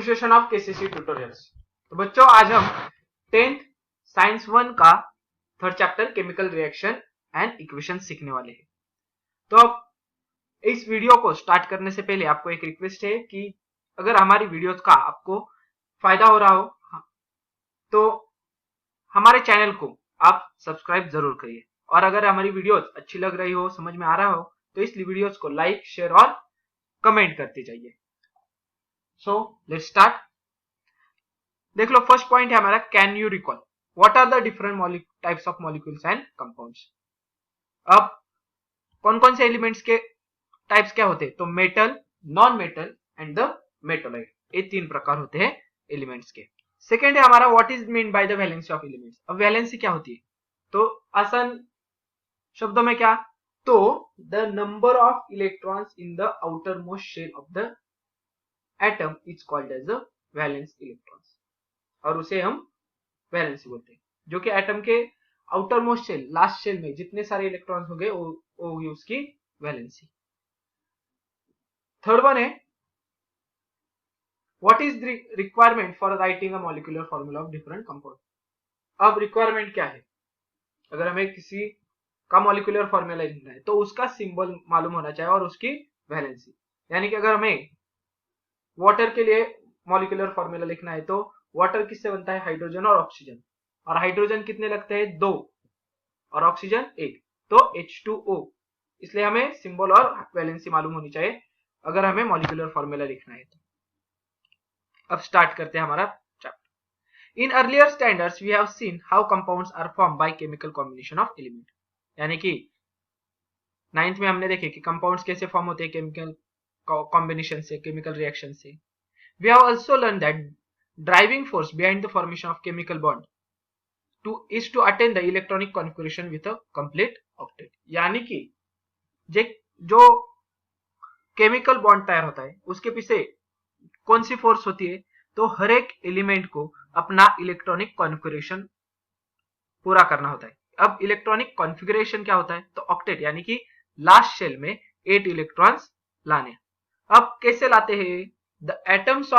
Appreciation of KCC tutorials. तो बच्चों आज हम 10th साइंस 1 का third chapter chemical reaction and equation सीखने वाले हैं। तो अब इस वीडियो को स्टार्ट करने से पहले आपको एक रिक्वेस्ट है कि अगर हमारी वीडियोस का आपको फायदा हो रहा हो तो हमारे चैनल को आप सब्सक्राइब जरूर करिए, और अगर हमारी वीडियोस अच्छी लग रही हो, समझ में आ रहा हो, तो इस वीडियोस को लाइक, शेयर और कमेंट करते जाइए। So let's start. देख लो, फर्स्ट पॉइंट है हमारा, can you recall what are the different types of molecules and compounds. अब कौन कौन से एलिमेंट्स के टाइप्स क्या होते हैं? तो metal, non metal and the मेटोलाइट, ये तीन प्रकार होते हैं एलिमेंट्स के। सेकेंड है हमारा, what is mean by the valency of elements. अब वैलेंसी क्या होती है? तो आसान शब्दों में क्या, तो the number of electrons in the outer most shell of the atom is called as the valence electrons, और उसे हम वैलेंसी बोलते हैं। जो कि एटम के outer most shell, last shell में जितने सारे इलेक्ट्रॉन्स हो गए वो होगी उसकी वैलेंसी। थर्ड वन है, what is the requirement for writing a molecular formula of different compound. अब रिक्वायरमेंट क्या है? अगर हमें किसी का मॉलिक्यूलर फॉर्मूला लिखना है तो उसका सिंबल मालूम होना चाहिए और उसकी वैलेंसी। यानी कि अगर हमें वाटर के लिए मॉलिक्यूलर फॉर्मूला लिखना है तो वाटर किससे बनता है? हाइड्रोजन और ऑक्सीजन, और हाइड्रोजन कितने लगते हैं? 2, और ऑक्सीजन 1, तो H2O। इसलिए हमें सिंबल और वैलेंसी मालूम होनी चाहिए अगर हमें मॉलिक्यूलर फॉर्मूला लिखना है तो। अब स्टार्ट करते हैं हमारा chapter. In earlier standards we have seen how compounds are form by chemical combination of element. यानी कि 9th में हमने देखे कि कंपाउंड्स कैसे फॉर्म होते हैं केमिकल कॉम्बिनेशन से, केमिकल रिएक्शन से। We have also learned that driving force behind the formation of chemical bond is to attain the electronic configuration with a complete octet। यानी कि जो केमिकल बॉन्ड तैयार होता है उसके पीछे कौन सी फोर्स होती है? तो हर एक एलिमेंट को अपना इलेक्ट्रॉनिक कॉन्फ़िगरेशन पूरा करना होता है। अब इलेक्ट्रॉनिक कॉन्फ़िगरेशन क्या होता है? तो ऑक्टेट, यानी कि लास्ट शेल में 8 इलेक्ट्रॉन्स लाने। अब कैसे लाते हैं? The atoms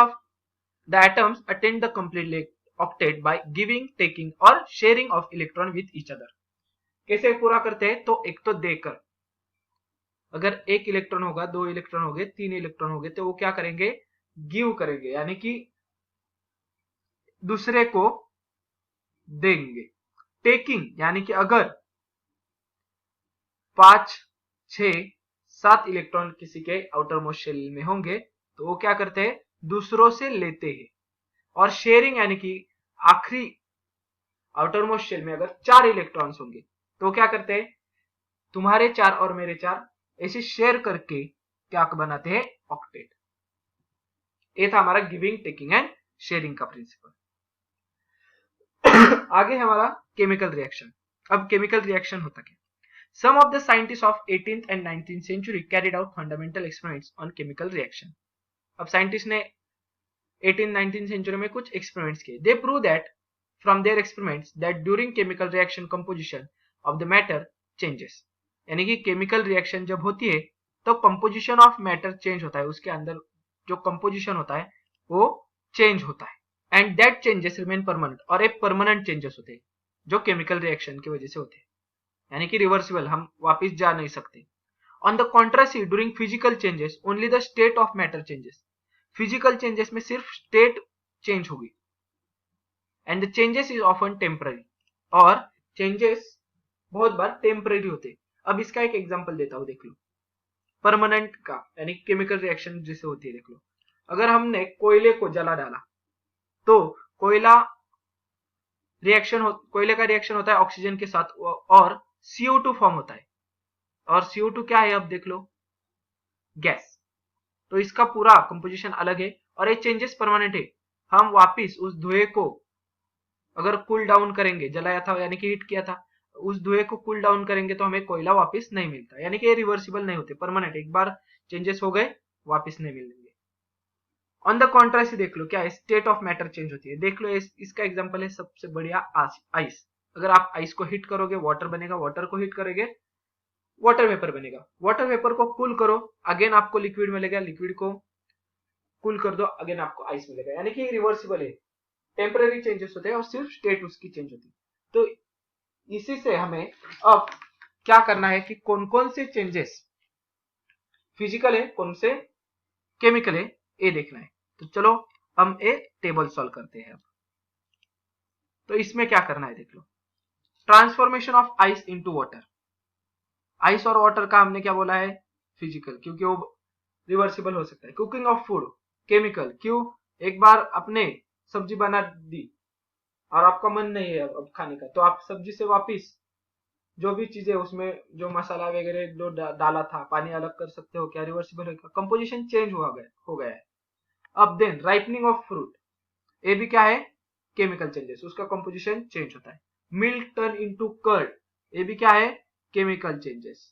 attain the complete octet by giving, taking और sharing of electron with each other। कैसे पूरा करते हैं? तो एक तो देकर, अगर 1 इलेक्ट्रॉन होगा, 2 इलेक्ट्रॉन हो गए, 3 इलेक्ट्रॉन हो गए, तो वो क्या करेंगे? गिव करेंगे, यानी कि दूसरे को देंगे। टेकिंग, यानी कि अगर 5, 6, 7 इलेक्ट्रॉन किसी के आउटर मोस्ट शेल में होंगे तो वो क्या करते हैं? दूसरों से लेते हैं। और शेयरिंग, यानी कि आखिरी आउटर मोस्ट शेल में अगर 4 इलेक्ट्रॉन्स होंगे तो क्या करते हैं? तुम्हारे 4 और मेरे 4 ऐसे शेयर करके क्या बनाते हैं? ऑक्टेट। ये था हमारा गिविंग, टेकिंग एंड शेयरिंग का प्रिंसिपल। आगे हमारा केमिकल रिएक्शन। अब केमिकल रिएक्शन होता क्या? Some of the scientists of 18th and 19th century carried out fundamental experiments on chemical reaction। अब साइंटिस्ट ने 18th-19th सेंचुरी में कुछ एक्सपेरिमेंट्स किए। They prove that from their experiments that during chemical reaction composition of the matter changes। यानी कि chemical reaction जब होती है तो कंपोजिशन ऑफ मैटर चेंज होता है, उसके अंदर जो कंपोजिशन होता है वो चेंज होता है। And that changes remain permanent, और एक परमानेंट चेंजेस होते हैं जो केमिकल रिएक्शन की वजह से होते हैं, यानी कि रिवर्सिबल, हम वापस जा नहीं सकते। On the contrast, during physical changes only the state of matter changes. Physical changes में सिर्फ स्टेट चेंज होगी, and the changes is often temporary, और चेंजेस बहुत बार टेम्पररी होते। अब इसका एक एग्जांपल देता हूं, देख लो। परमानेंट का, यानी केमिकल रिएक्शन जैसे होती है, देख लो। अगर हमने कोयले को जला डाला तो कोयले का रिएक्शन होता है ऑक्सीजन के साथ और CO2 फॉर्म होता है, और CO2 क्या है? अब देख लो, गैस। तो इसका पूरा कंपोजिशन अलग है और ये चेंजेस परमानेंट है। हम वापिस उस धुएं को अगर कूल डाउन करेंगे, जलाया था यानी कि हीट किया था, उस धुएं को कूल डाउन करेंगे तो हमें कोयला वापस नहीं मिलता, यानी कि ये रिवर्सिबल नहीं होते, परमानेंट। एक बार चेंजेस हो गए वापस नहीं मिलेंगे। ऑन द कॉन्ट्रास्ट देख लो क्या है? स्टेट ऑफ मैटर चेंज होती है। देख लो, इसका एग्जांपल है सबसे बढ़िया आइस। अगर आप आइस को हीट करोगे वाटर बनेगा, वाटर को हीट करोगे वाटर वेपर बनेगा, वाटर वेपर को कूल करो, अगेन आपको लिक्विड मिलेगा, लिक्विड को कूल कर दो, अगेन आपको आइस मिलेगा, यानी कि रिवर्सिबल है, टेम्पररी चेंजेस होते हैं और सिर्फ स्टेट उसकी चेंज होती है। तो इसी से हमें अब क्या करना है कि कौन कौन से चेंजेस फिजिकल है, कौन से केमिकल है, ये देखना है। तो चलो हम एक टेबल सॉल्व करते हैं अब। तो इसमें क्या करना है देख लो, transformation of ice into water. Ice और वाटर का हमने क्या बोला है, फिजिकल, क्योंकि वो रिवर्सिबल हो सकता है। कुकिंग ऑफ फूड, केमिकल, क्यों, एक बार अपने सब्जी बना दी और आपका मन नहीं है अब खाने का, तो आप सब्जी से वापिस जो भी चीजें उसमें जो मसाला वगैरह जो डाला था, पानी अलग कर सकते हो क्या, रिवर्सिबल है, कंपोजिशन चेंज हो गया है। अब देन राइपनिंग ऑफ फ्रूट, ये भी क्या है, केमिकल चेंजेस, उसका कंपोजिशन चेंज होता है। मिल्क टर्न इनटू कर्ड, ये भी क्या है, chemical changes.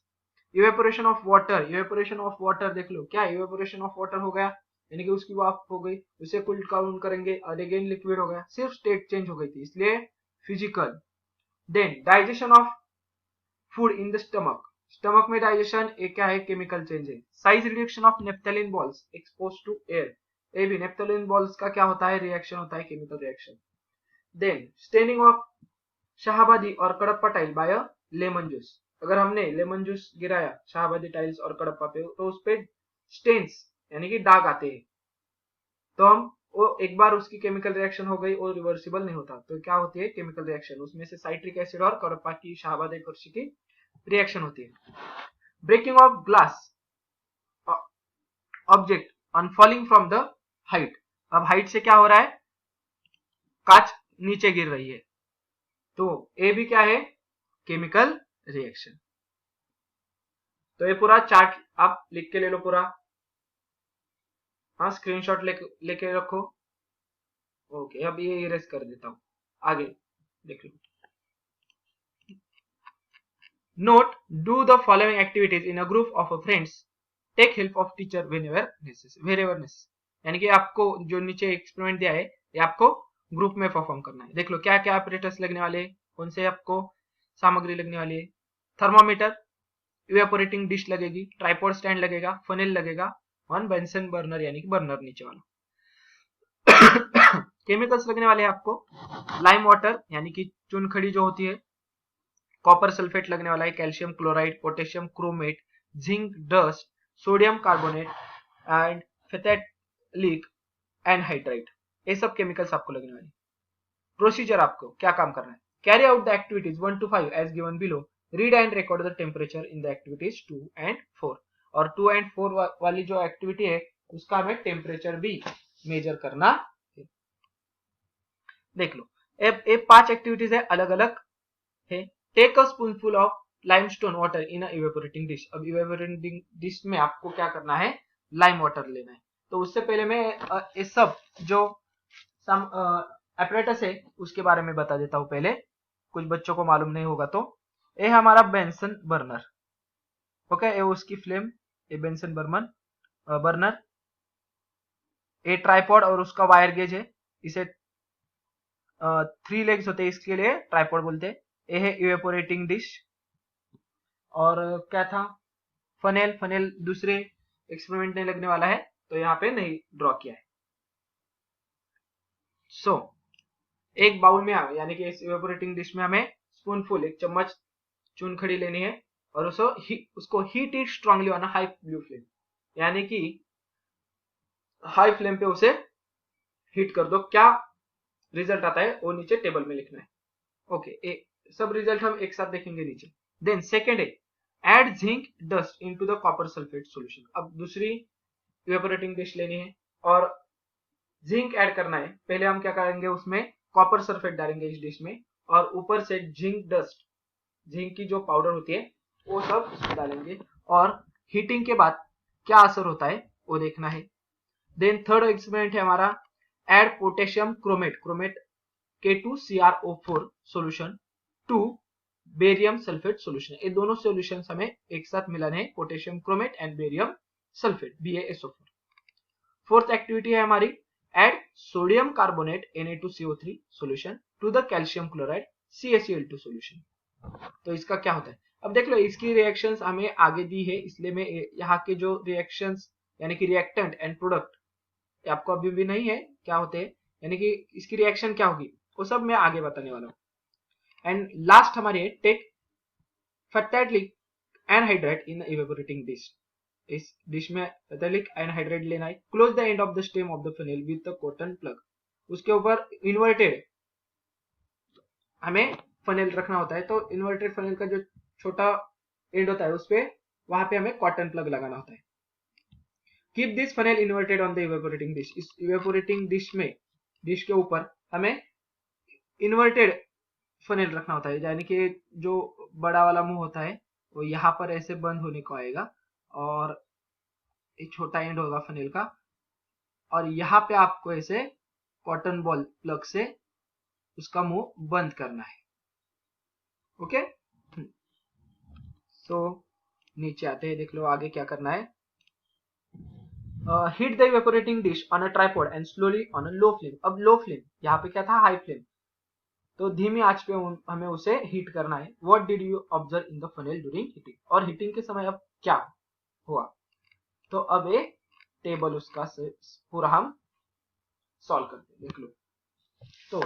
Evaporation of water, evaporation of water देख लो, क्या इवेपोरेशन ऑफ वाटर हो गया, यानी कि उसकी वाफ हो गई, उसे कूल डाउन करेंगे और अगेन लिक्विड हो गया, सिर्फ स्टेट चेंज हो गई थी, इसलिए physical. Then digestion of food in the stomach, stomach में डाइजेशन, एक क्या है, केमिकल चेंज है। Size reduction of naphthalene balls expose to air, ये भी नेफ्थेलिन बॉल्स का क्या होता है, रिएक्शन होता है, chemical reaction. Then staining of Shahabadi और Kadappa tile by lemon juice, अगर हमने लेमन जूस गिराया शाहबादी टाइल्स और कडप्पा पे, तो उस पे स्टेन्स यानी कि दाग आते हैं, तो हम वो एक बार उसकी केमिकल रिएक्शन हो गई और रिवर्सिबल नहीं होता, तो क्या होती है, केमिकल रिएक्शन, उसमें से साइट्रिक एसिड और कडप्पा की शाहबादी फर्शी की रिएक्शन होती है। Breaking of glass object on falling from the height, अब हाइट से क्या हो रहा है, कांच नीचे गिर रही है, तो ये भी क्या है, केमिकल रिएक्शन। तो ये पूरा चार्ट आप लिख के ले लो पूरा, हाँ स्क्रीनशॉट लेके रखो। ओके, अब ये इरेज कर देता हूं, आगे देख लो। Note, do the following activities in a group of friends, take help of teacher wherever necessary, यानी कि आपको जो नीचे एक्सपेरिमेंट दिया है, ये आपको ग्रुप में परफॉर्म करना है। देख लो क्या क्या ऑपरेटर्स लगने वाले, कौन से आपको सामग्री लगने वाली है, थर्मोमीटर, इवेपोरेटिंग डिश लगेगी, ट्राइपॉड स्टैंड लगेगा, फनेल लगेगा, और बेंसन बर्नर यानी कि बर्नर नीचे वाला। केमिकल्स लगने वाले हैं आपको, लाइम वाटर यानी कि चुनखड़ी जो होती है, कॉपर सल्फेट लगने वाला है, calcium chloride, potassium chromate, zinc dust, sodium carbonate and phthalic anhydride, ये सब केमिकल्स आपको लगने वाले। प्रोसीजर आपको क्या काम करना है, carry out the activities 1 to 5 as given below, read and record the temperature in the activities 2 and 4, और 2 and 4 वाली जो एक्टिविटी है उसका हमें टेम्परेचर भी मेजर करना है। देख लो, ये 5 एक्टिविटीज है, अलग अलग है। Take a spoonful of limestone water in a evaporating dish, अब इवेपोरेटिंग डिश में आपको क्या करना है, लाइम वाटर लेना है। तो उससे पहले मैं ये सब जो एपरेटस है उसके बारे में बता देता हूं पहले, कुछ बच्चों को मालूम नहीं होगा तो। ये हमारा बेंसन बर्नर, ओके, ये उसकी फ्लेम, ये बेंसन बर्नर, ये ट्राइपॉड और उसका वायर गेज है, इसे 3 लेग्स होते हैं, इसके लिए ट्राइपॉड बोलते हैं। ये है इवेपोरेटिंग डिश, और क्या था, फनेल दूसरे एक्सपेरिमेंट में लगने वाला है, तो यहाँ पे नहीं ड्रॉ किया है। सो एक बाउल में यानी कि इस इवेपोरेटिंग डिश में हमें स्पूनफुल, एक चम्मच चुनखड़ी लेनी है, और उसको heat it strongly on high blue flame, यानी कि हाई फ्लेम पे उसे हीट कर दो। क्या रिजल्ट आता है वो नीचे टेबल में लिखना है। ओके, सब रिजल्ट हम एक साथ देखेंगे नीचे। देन सेकेंड है add zinc dust into the copper sulphate solution, अब दूसरी इवेपोरेटिंग डिश लेनी है और जिंक ऐड करना है। पहले हम क्या करेंगे, उसमें कॉपर सल्फेट डालेंगे इस डिश में, और ऊपर से जिंक डस्ट, जिंक की जो पाउडर होती है वो सब डालेंगे, और हीटिंग के बाद क्या असर होता है वो देखना है। देन थर्ड एक्सपेरिमेंट है हमारा, add potassium chromate K2CrO4 solution to barium sulphate solution, ये दोनों सॉल्यूशंस हमें एक साथ मिलाने हैं, potassium chromate and barium sulphate BaSO4। Fourth activity है हमारी, add sodium carbonate Na2CO3 solution to the calcium chloride CaCl2 solution. तो इसका क्या होता है, अब देख लो, इसकी रिएक्शंस हमें आगे दी है, इसलिए मैं यहाँ के जो रिएक्शंस यानी कि रिएक्टेंट एंड प्रोडक्ट ये आपको अभी भी नहीं है क्या होते हैं, यानी कि इसकी रिएक्शन क्या होगी वो सब मैं आगे बताने वाला हूँ। एंड लास्ट हमारे टेक फैक्टैलिक एनहाइड्रेट इन इवेपोरेटिंग डिश। इस डिश में फैक्टैलिक एनहाइड्रेट लेना है। Close the end of the stem of the funnel with the cotton plug. उसके ऊपर इन्वर्टेड हमें फनेल रखना होता है, तो इन्वर्टेड फनेल का जो छोटा एंड होता है उस पे वहां पे हमें कॉटन प्लग लगाना होता है। Keep this funnel inverted on the evaporating dish. इस इवेपोरेटिंग डिश में, डिश के ऊपर हमें इन्वर्टेड फनेल रखना होता है, यानी कि जो बड़ा वाला मुंह होता है वो यहाँ पर ऐसे बंद होने को आएगा और एक छोटा एंड होगा फनेल का, और यहाँ पे आपको ऐसे कॉटन बॉल प्लग से उसका मुंह बंद करना है। ओके, तो नीचे आते हैं, देख लो आगे क्या करना है। Heat the evaporating dish on a tripod and slowly on a low flame. अब लो फ्लेम, यहाँ पे क्या था, हाई फ्लेम, तो धीमी आंच पे हमें उसे हीट करना है। What did you observe in the funnel during heating. और हीटिंग के समय अब क्या हुआ, तो अब एक टेबल उसका पूरा हम सॉल्व करते हैं, देख लो। तो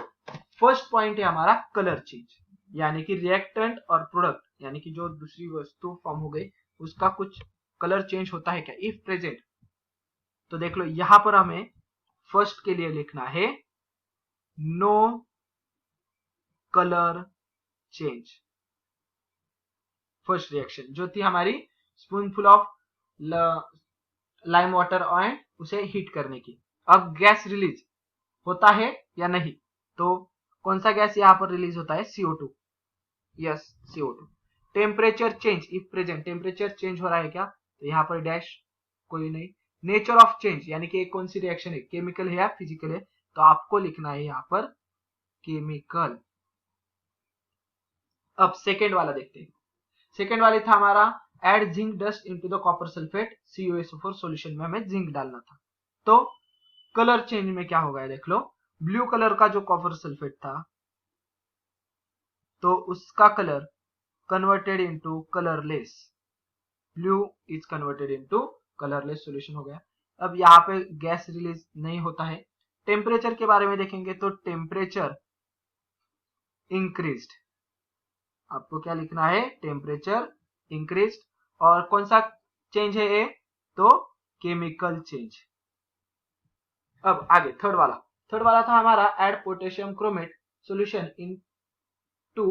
फर्स्ट पॉइंट है हमारा कलर चेंज, यानी कि रिएक्टेंट और प्रोडक्ट, यानी कि जो दूसरी वस्तु फॉर्म हो गई उसका कुछ कलर चेंज होता है क्या, इफ प्रेजेंट। तो देख लो यहां पर हमें फर्स्ट के लिए लिखना है no colour change. First reaction जो थी हमारी spoonful of lime water and उसे हीट करने की, अब गैस रिलीज होता है या नहीं, तो कौन सा गैस यहाँ पर रिलीज होता है, CO2। Yes, CO2। Temperature change if present, temperature change हो रहा है क्या, तो यहाँ पर डैश कोई नहीं। नेचर ऑफ चेंज, यानी कि कौन सी रिएक्शन है, केमिकल है या फिजिकल है, तो आपको लिखना है यहाँ पर केमिकल। अब सेकेंड वाला देखते हैं। सेकेंड वाले था हमारा add zinc dust into the copper sulphate CuSO4 solution में हमें जिंक डालना था। तो कलर चेंज में क्या होगा देख लो, ब्लू कलर का जो कॉपर सल्फेट था तो उसका colour converted into colourless, blue is converted into colourless solution हो गया। अब यहाँ पे गैस रिलीज नहीं होता है। टेम्परेचर के बारे में देखेंगे तो टेम्परेचर इंक्रीज्ड, आपको क्या लिखना है, टेम्परेचर इंक्रीज्ड। और कौन सा चेंज है ये, तो केमिकल चेंज। अब आगे थर्ड वाला था हमारा add potassium chromate solution into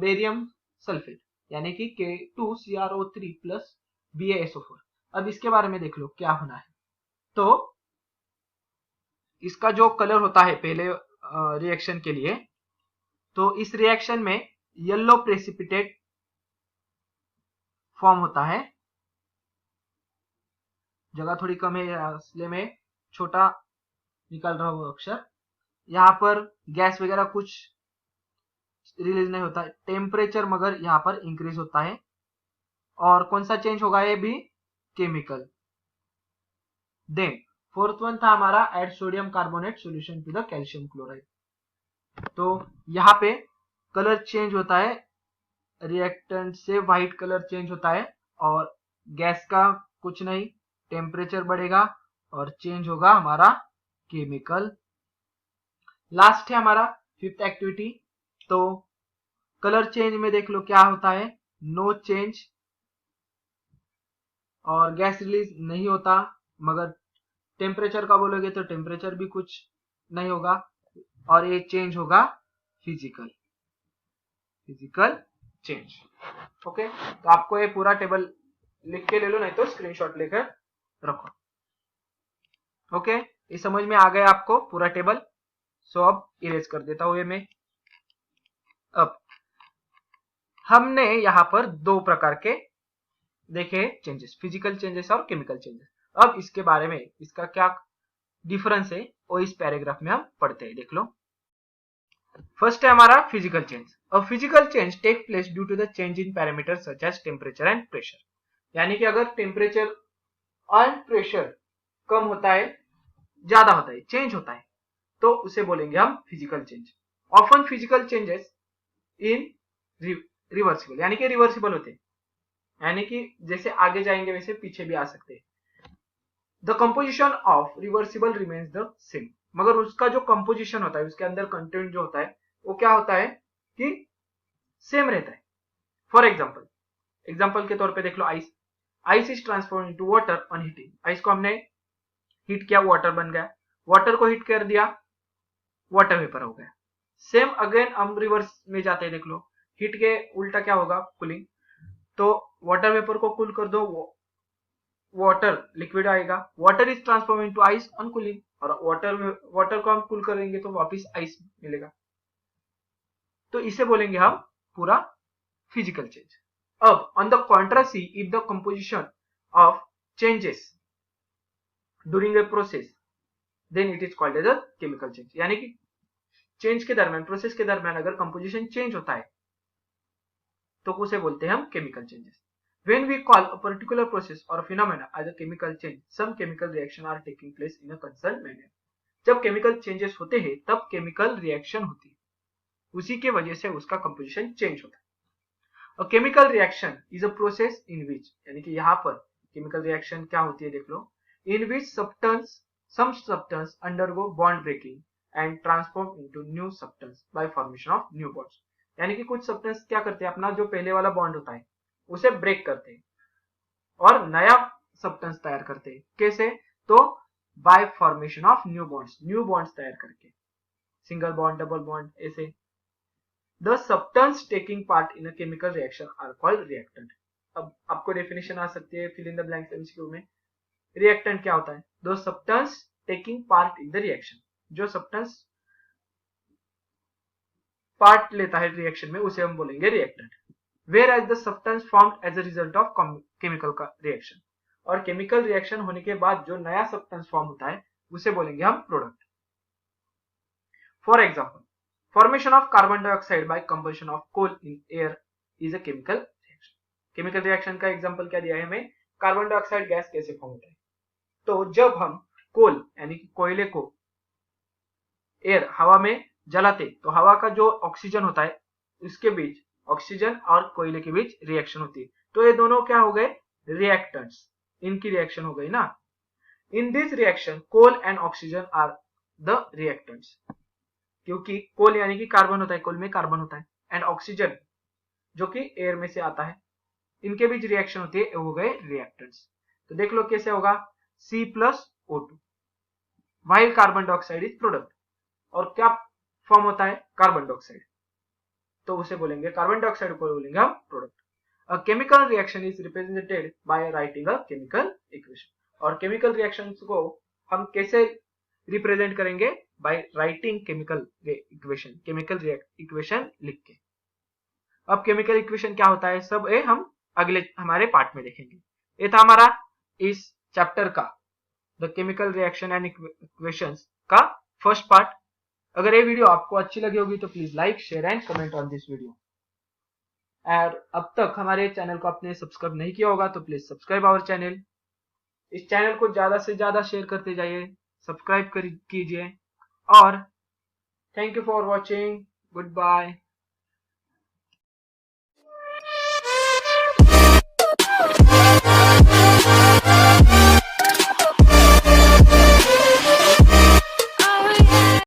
barium sulphate, यानी कि K2CrO3 प्लस BaSO4। अब इसके बारे में देख लो क्या होना है, तो इसका जो कलर होता है पहले रिएक्शन के लिए, तो इस रिएक्शन में येलो प्रेसिपिटेट फॉर्म होता है, जगह थोड़ी कम है इसलिए मैं छोटा निकाल रहा हूं अक्षर। यहाँ पर गैस वगैरह कुछ रिलीज नहीं होता है, टेम्परेचर मगर यहाँ पर इंक्रीज होता है। और कौन सा चेंज होगा, ये भी केमिकल। देन फोर्थ वन था हमारा add sodium carbonate solution to the calcium chloride. तो यहाँ पे कलर चेंज होता है, रिएक्टेंट से व्हाइट कलर चेंज होता है, और गैस का कुछ नहीं, टेम्परेचर बढ़ेगा और चेंज होगा हमारा केमिकल। लास्ट है हमारा फिफ्थ एक्टिविटी। तो कलर चेंज में देख लो क्या होता है, नो चेंज, और गैस रिलीज नहीं होता, मगर टेम्परेचर का बोलोगे तो टेम्परेचर भी कुछ नहीं होगा, और ये चेंज होगा फिजिकल चेंज। ओके, तो आपको ये पूरा टेबल लिख के ले लो, नहीं तो स्क्रीनशॉट लेकर रखो। ओके, ये समझ में आ गया आपको पूरा टेबल। सो अब इरेज कर देता हूं ये मैं। अब हमने यहाँ पर दो प्रकार के देखे चेंजेस, फिजिकल चेंजेस और केमिकल चेंजेस। अब इसके बारे में इसका क्या डिफरेंस है वो इस पैराग्राफ में हम पढ़ते हैं, देख लो। फर्स्ट है हमारा physical change. A physical change take place due to the change in parameter such as temperature and pressure, यानी कि अगर टेम्परेचर और प्रेशर कम होता है, ज्यादा होता है, चेंज होता है, तो उसे बोलेंगे हम physical change. Often physical changes in reversible, यानी कि रिवर्सिबल होते हैं, यानी कि जैसे आगे जाएंगे वैसे पीछे भी आ सकते हैं। The composition of reversible remains the same, मगर उसका जो कंपोजिशन होता है, उसके अंदर कंटेंट जो होता है वो क्या होता है कि सेम रहता है। फॉर एग्जाम्पल के तौर पे देख लो, ice is transform into water on heating. Ice को हमने हीट किया, वाटर बन गया, वाटर को हीट कर दिया, वाटर वेपर हो गया। सेम अगेन हम रिवर्स में जाते हैं, देख लो, हीट के उल्टा क्या होगा, कूलिंग। तो वाटर वेपर को कूल कर दो, वाटर लिक्विड आएगा, water is transform into ice on cooling, और वाटर को हम कूल करेंगे तो वापस आइस मिलेगा। तो इसे बोलेंगे हम पूरा फिजिकल चेंज। अब on the contrast, if the composition of changes during a process then it is called as a chemical change. यानी कि चेंज के दरमियान, प्रोसेस के दरमियान अगर कंपोजिशन चेंज होता है तो उसे बोलते हैं हम chemical changes. When we call a particular process or phenomena as a chemical change, some chemical reaction are taking place in a concerned manner. जब केमिकल चेंजेस होते हैं तब केमिकल रिएक्शन होती है, उसी के वजह से उसका कंपोजिशन चेंज होता है। A chemical reaction is a process in which, यानी कि यहाँ पर केमिकल रिएक्शन क्या होती है देख लो, in which some substance undergo bond breaking and transform into new substance by formation of new bonds. यानी कि कुछ सब्सटेंस क्या करते हैं, अपना जो पहले वाला बॉन्ड होता है उसे ब्रेक करते हैं और नया सब्सटेंस तैयार करते हैं। कैसे? तो by formation of new bonds तैयार करके, सिंगल बॉन्ड, डबल बॉन्ड, ऐसे। The substance taking part in a chemical reaction are called reactant. अब आपको डेफिनेशन आ सकती है fill in the blanks MCQ में। रिएक्टेंट क्या होता है? The substance taking part in the reaction, जो सब्सटेंस पार्ट लेता है रिएक्शन में उसे हम बोलेंगे reactant. Whereas the substance formed as a result of chemical reaction, और केमिकल रिएक्शन होने के बाद जो नया सब्सटेंस फॉर्म होता है उसे बोलेंगे हम product. For example, formation of carbon dioxide by combustion of coal in air is a chemical reaction. Chemical reaction का एग्जाम्पल क्या दिया है हमें? कार्बन डाइऑक्साइड गैस कैसे फॉर्म होता है। तो जब हम कोल यानी कि कोयले को एयर हवा में जलाते तो हवा का जो ऑक्सीजन होता है उसके बीच, ऑक्सीजन और कोयले के बीच रिएक्शन होती है, तो ये दोनों क्या हो गए? रिएक्टेंट्स। इनकी रिएक्शन हो गई ना। In this reaction coal and oxygen are the reactants, क्योंकि कोल यानी कि कार्बन होता है, कोल में कार्बन होता है, एंड ऑक्सीजन जो कि एयर में से आता है, इनके बीच रिएक्शन होती है, हो गए रिएक्टेंट्स। तो देख लो कैसे होगा, C+O2 while carbon dioxide is product, और क्या फॉर्म होता है? कार्बन डाइऑक्साइड, तो उसे बोलेंगे, कार्बन डाइऑक्साइड को बोलेंगे हम product. A chemical reaction is represented by writing a chemical equation, और केमिकल रिएक्शंस को हम कैसे रिप्रेजेंट करेंगे? बाय राइटिंग केमिकल इक्वेशन लिख के। अब केमिकल इक्वेशन क्या होता है सब ये हम अगले हमारे पार्ट में देखेंगे। ये था हमारा इस चैप्टर का the chemical reaction and equations का फर्स्ट पार्ट। अगर ये वीडियो आपको अच्छी लगी होगी तो please like, share and comment on this video. और अब तक हमारे चैनल को आपने सब्सक्राइब नहीं किया होगा तो प्लीज सब्सक्राइब आवर चैनल। इस चैनल को ज्यादा से ज्यादा शेयर करते जाइए, सब्सक्राइब कीजिए, और thank you for watching. Good bye.